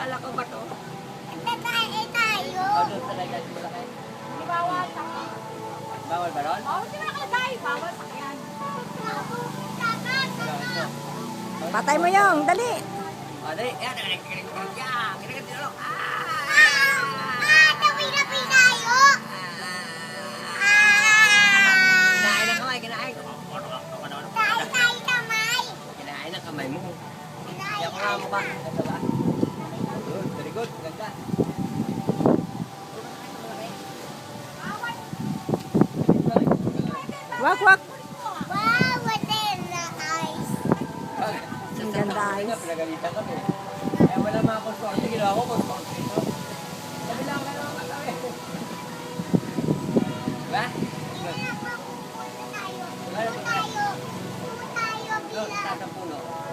Kala ko ba to? Nagtatae tayo. Doon talaga di malaki. Di bawal. Bawal ba ron? Bawal sila kalay. Bawal sakyan. Patay mo yung, dali. Dali. Yan. Kinagat nyo. Tabi-tabi tayo. Kinain ang kamay. Kinain. Tayo tayo kamay. Kinain ang kamay mo. Kaya ko nga mo ba? Ito ba? Good. Very good. Ganda. Wak, wak. Wow, what is the ice? Ang ganda, Nga, pinagalitan kami. Kaya wala mga konsorte. Ginawa ko konsorte ito. Sabi lang ka naman kami. Diba? Punta tayo. Punta tayo. Punta tayo Doon, bilang. sa puno.